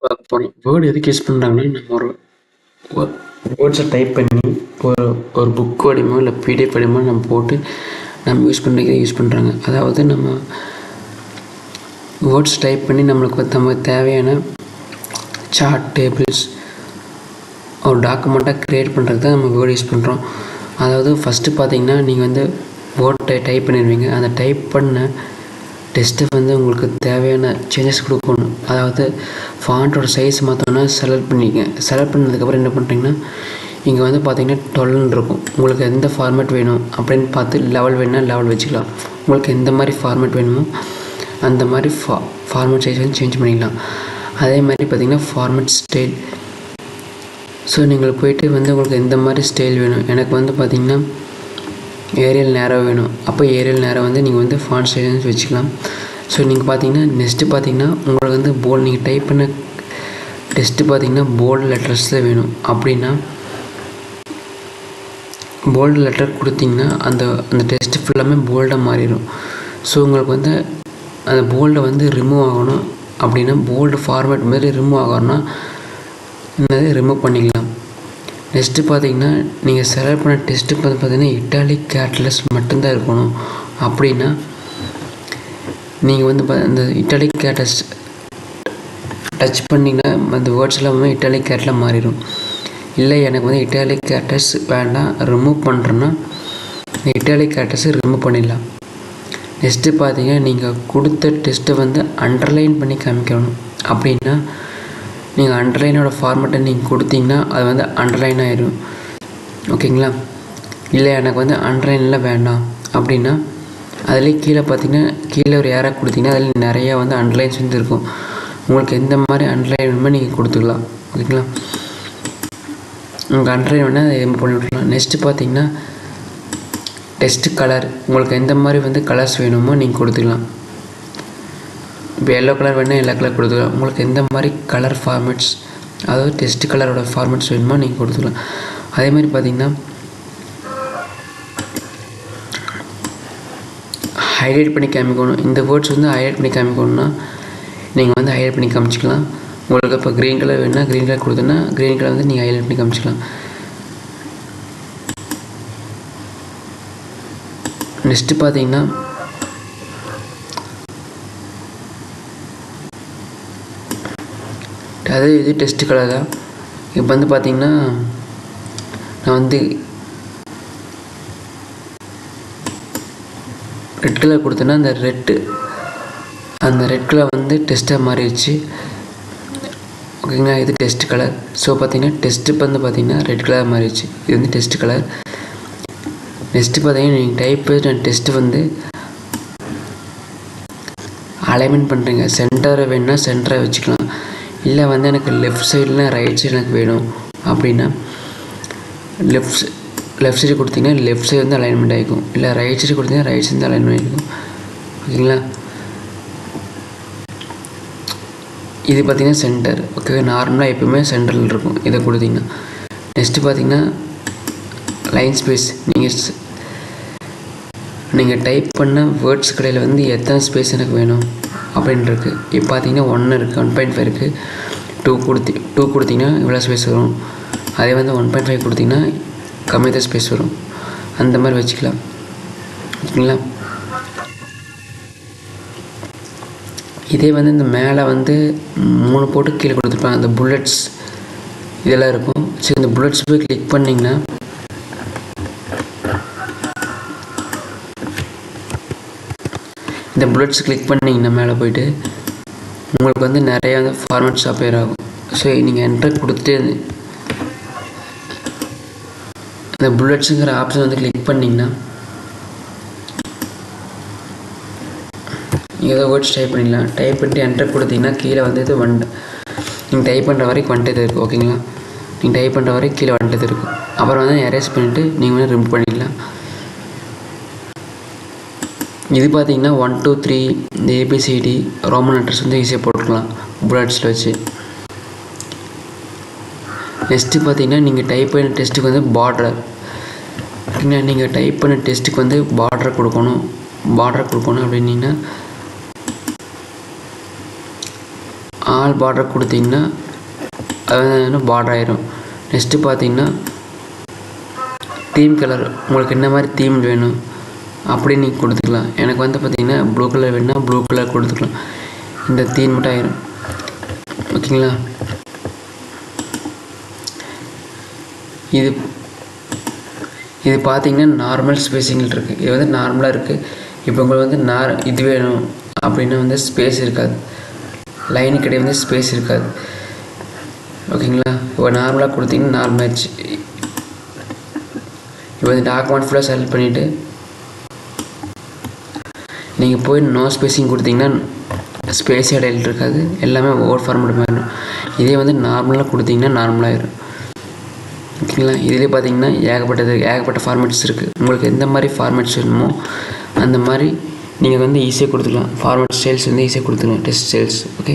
பார்க்க போகிறோம். வேர்டு எதுக்கு யூஸ் பண்ணுறாங்கன்னா, நம்ம ஒரு வேர்ட்ஸை டைப் பண்ணி ஒரு ஒரு புக் வடிவமோ இல்லை பிடிஎஃப் வடிவமோ நம்ம போட்டு நம்ம யூஸ் பண்ணுறதுக்கு யூஸ் பண்ணுறாங்க. அதாவது நம்ம வேர்ட்ஸ் டைப் பண்ணி நமக்கு தேவையான சார்ட், டேபிள்ஸ், ஒரு டாக்குமெண்ட்டாக க்ரியேட் பண்ணுறதுக்கு தான் நம்ம வேர்டு யூஸ் பண்ணுறோம். அதாவது ஃபஸ்ட்டு பார்த்தீங்கன்னா, நீங்கள் வந்து வேர்ட் டைப் பண்ணிடுவீங்க. அந்த டைப் பண்ண டெஸ்ட்டை வந்து உங்களுக்கு தேவையான சேஞ்சஸ் கொடுக்கணும். அதாவது ஃபாண்ட்டோட சைஸ் மாற்றோன்னா செலக்ட் பண்ணிக்க. செலக்ட் பண்ணதுக்கப்புறம் என்ன பண்ணுறீங்கன்னா, இங்கே வந்து பார்த்தீங்கன்னா 12 இருக்கும். உங்களுக்கு எந்த ஃபார்மேட் வேணும் அப்படின்னு பார்த்து லெவல் வேணுன்னா லெவல் வச்சுக்கலாம். உங்களுக்கு எந்த மாதிரி ஃபார்மேட் வேணுமோ அந்த மாதிரி ஃபார்மேட் சைஸ் வந்து சேஞ்ச் பண்ணிக்கலாம். அதே மாதிரி பார்த்திங்கன்னா ஃபார்மேட் ஸ்டைல். ஸோ நீங்கள் போய்ட்டு வந்து உங்களுக்கு எந்த மாதிரி ஸ்டைல் வேணும். எனக்கு வந்து பார்த்திங்கன்னா ஏரியல் நேரோ வேணும். அப்போ ஏரியல் நேரோ வந்து நீங்கள் வந்து ஃபாண்ட் ஸ்டைல் வச்சுக்கலாம். ஸோ நீங்கள் பார்த்தீங்கன்னா நெக்ஸ்ட்டு பார்த்தீங்கன்னா உங்களுக்கு வந்து போல்டு, நீங்கள் டைப் பண்ண டெஸ்ட்டு பார்த்தீங்கன்னா போல்டு லெட்டர்ஸில் வேணும். அப்படின்னா போல்டு லெட்டர் கொடுத்தீங்கன்னா அந்த டெஸ்ட்டு ஃபுல்லாமே போல்டாக மாறிடும். ஸோ உங்களுக்கு வந்து அந்த போல்டை வந்து ரிமூவ் ஆகணும். அப்படின்னா போல்டு ஃபார்மேட் மாதிரி ரிமூவ் ஆகணும்னா என்னது ரிமூவ் பண்ணிக்கலாம். நெக்ஸ்ட்டு பார்த்தீங்கன்னா நீங்கள் செலக்ட் பண்ண டெஸ்ட்டு பார்த்தீங்கன்னா இட்டாலிக் கேர்லெஸ் மட்டும்தான் இருக்கணும். அப்படின்னா நீங்கள் வந்து அந்த இட்டாலிக் கேர்லெஸ் டச் பண்ணிங்கன்னா அந்த வேர்ட்ஸ் எல்லாமே இட்டாலிக் கேட்டில் மாறிடும். இல்லை எனக்கு வந்து இட்டாலிக் கேர்லெஸ் வேண்டாம், ரிமூவ் பண்ணுறேன்னா இட்டாலிக் கேர்லெஸ் ரிமூவ் பண்ணிடலாம். நெக்ஸ்ட்டு பார்த்தீங்கன்னா நீங்கள் கொடுத்த டெஸ்ட்டை வந்து அண்டர்லைன் பண்ணி காமிக்கணும். அப்படின்னா நீங்கள் அண்டர்லைனோட ஃபார்மேட்டை நீங்கள் கொடுத்தீங்கன்னா அது வந்து அண்டர்லைன் ஆகிடும். ஓகேங்களா? இல்லை எனக்கு வந்து அண்டர்லைனில் வேண்டாம் அப்படின்னா அதிலே கீழே பார்த்தீங்கன்னா கீழே ஒரு ஏரா கொடுத்தீங்கன்னா அதில் நிறையா வந்து அண்டர்லைன்ஸ் வந்து இருக்கும். உங்களுக்கு எந்த மாதிரி அண்டர்லைன் வேணுமோ நீங்கள் கொடுத்துக்கலாம். ஓகேங்களா? உங்களுக்கு அண்டர்லைன் வேணால் அதை ரிமூவ் பண்ணி விட்டுக்கலாம். நெக்ஸ்ட்டு பார்த்தீங்கன்னா டெஸ்ட்டு கலர். உங்களுக்கு எந்த மாதிரி வந்து கலர்ஸ் வேணுமோ நீங்கள் கொடுத்துக்கலாம். இப்போ எல்லோ கலர் வேணுன்னா எல்லோ கலர் கொடுத்துக்கலாம். உங்களுக்கு எந்த மாதிரி கலர் ஃபார்மேட்ஸ், அதாவது டெஸ்ட் கலரோட ஃபார்மேட்ஸ் வேணுமோ நீங்கள் கொடுத்துக்கலாம். அதே மாதிரி பார்த்தீங்கன்னா ஹைலைட் பண்ணி காமிக்கணும். இந்த வேர்ட்ஸ் வந்து ஹைலைட் பண்ணி காமிக்கணும்னா நீங்கள் வந்து ஹைலைட் பண்ணி காமிச்சிக்கலாம். உங்களுக்கு இப்போ க்ரீன் கலர் வேணுன்னா க்ரீன் கலர் கொடுத்தோன்னா க்ரீன் கலர் வந்து நீங்கள் ஹைலைட் பண்ணி காமிச்சிக்கலாம். நெக்ஸ்ட்டு பார்த்தீங்கன்னா அது இது டெஸ்ட்டு கலர் தான். இப்போ வந்து பார்த்திங்கன்னா நான் வந்து ரெட் கலர் கொடுத்தேன்னா அந்த ரெட் கலர் வந்து டெஸ்ட்டாக மாறிடுச்சு. ஓகேங்களா? இது டெஸ்ட் கலர். ஸோ பார்த்திங்கன்னா டெஸ்ட்டு வந்து பார்த்திங்கன்னா ரெட் கலர் மாறிடுச்சு. இது வந்து டெஸ்ட் கலர். நெக்ஸ்ட்டு பார்த்தீங்கன்னா நீங்கள் டைப்பு டெஸ்ட்டு வந்து அலைன்மெண்ட் பண்ணுறீங்க. சென்டரை வேணுன்னா சென்டரை வச்சுக்கலாம். இல்லை வந்து எனக்கு லெஃப்ட் சைடில் ரைட் சைடு எனக்கு வேணும் அப்படின்னா லெஃப்ட் சைடு கொடுத்தீங்கன்னா லெஃப்ட் சைடு வந்து அலைன்மெண்ட் ஆகிக்கும். இல்லை ரைட் சைடு கொடுத்தீங்கன்னா ரைட் சைடு வந்து அலைன்மெண்ட் ஆகிக்கும். ஓகேங்களா? இது பார்த்திங்கன்னா சென்டர். ஓகே, நார்மலாக எப்போவுமே சென்டரில் இருக்கும் இதை கொடுத்தீங்கன்னா. நெக்ஸ்ட்டு பார்த்திங்கன்னா லைன் ஸ்பேஸ். நீங்கள் டைப் பண்ண வேர்ட்ஸ் கடையில் வந்து எத்தனை ஸ்பேஸ் எனக்கு வேணும் அப்படின்ருக்கு. இப்போ பார்த்தீங்கன்னா 1 இருக்குது, 1.5 இருக்குது. 2 கொடுத்தீங்கன்னா இவ்வளோ ஸ்பேஸ் வரும். அதே வந்து 1.5 கொடுத்தீங்கன்னா கம்மியாக ஸ்பேஸ் வரும். அந்த மாதிரி வச்சுக்கலாம். ஓகேங்களா? இதே வந்து இந்த மேலே வந்து 3 போட்டு கீழே கொடுத்துருப்பாங்க. அந்த புல்லட்ஸ் இதெல்லாம் இருக்கும். சரி, இந்த புல்லட்ஸ் போய் கிளிக் பண்ணிங்கன்னா இந்த புல்லட்ஸ் கிளிக் பண்ணிங்கன்னா மேலே போய்ட்டு உங்களுக்கு வந்து நிறையா வந்து ஃபார்மேட்ஸ் அப்பியர் ஆகும். ஸோ நீங்கள் என்டர் கொடுத்துட்டு இந்த புல்லட்ஸுங்கிற ஆப்ஷன் வந்து கிளிக் பண்ணிங்கன்னா ஏதோ வேர்ட்ஸ் டைப் பண்ணிடலாம். டைப் பண்ணிட்டு என்டர் கொடுத்தீங்கன்னா கீழே வந்து இது நீங்கள் டைப் பண்ணுற வரைக்கும் வந்துட்டு இருக்குது. ஓகேங்களா? நீங்கள் டைப் பண்ணுற வரைக்கும் கீழே வந்துட்டு இருக்குது. அப்புறம் வந்து எரேஸ் பண்ணிவிட்டு நீங்கள் வந்து ரிமூவ் பண்ணிடலாம். இது பார்த்தீங்கன்னா 1 2 3 இந்த ABCD ரோமன் லெட்டர்ஸ் வந்து ஈஸியாக போட்டுக்கலாம் புல்லட்ஸில் வச்சு. நெக்ஸ்ட்டு பார்த்தீங்கன்னா நீங்கள் டைப் பண்ண டெஸ்ட்டுக்கு வந்து பார்டர். நீங்கள் டைப் பண்ண டெஸ்ட்டுக்கு வந்து பார்டர் கொடுக்கணும் அப்படின்னீங்கன்னா ஆல் பார்டர் கொடுத்தீங்கன்னா அது வந்து பார்டர் ஆயிரும். நெக்ஸ்ட்டு பார்த்தீங்கன்னா தீம் கலர் உங்களுக்கு என்ன மாதிரி தீம் வேணும் அப்படி நீங்கள் கொடுத்துக்கலாம். எனக்கு வந்து பார்த்திங்கன்னா ப்ளூ கலர் வேணுன்னா ப்ளூ கலர் கொடுத்துக்கலாம். இந்த தீம் மட்டும் ஆயிரும். ஓகேங்களா? இது பார்த்திங்கன்னா நார்மல் ஸ்பேஸிங் இருக்குது. இது வந்து நார்மலாக இருக்குது. இப்போ உங்களுக்கு வந்து இது வேணும் அப்படின்னா வந்து ஸ்பேஸ் இருக்காது, லைனுக்கு இடையே வந்து ஸ்பேஸ் இருக்காது. ஓகேங்களா? இப்போ நார்மலாக கொடுத்தீங்கன்னா நார்மலாகிடுச்சு. இப்போ இந்த டாக்குமெண்ட் ஃபுல்லாக செலக்ட் பண்ணிவிட்டு நீங்கள் போய் நோ ஸ்பேஸிங் கொடுத்தீங்கன்னா ஸ்பேஸ் இடையில இருக்காது, எல்லாமே ஓவர் ஃபார்மேட் மாறிடும். இதே வந்து நார்மலாக கொடுத்தீங்கன்னா நார்மலாகிடும். ஓகேங்களா? இதிலே பார்த்தீங்கன்னா ஏகப்பட்ட ஃபார்மேட்ஸ் இருக்குது. உங்களுக்கு எந்த மாதிரி ஃபார்மேட்ஸ் வேணுமோ அந்த மாதிரி நீங்கள் வந்து ஈஸியாக கொடுத்துக்கலாம். ஃபார்மேட் ஸ்டைல்ஸ் வந்து ஈஸியாக கொடுத்துக்கலாம். Text styles. ஓகே.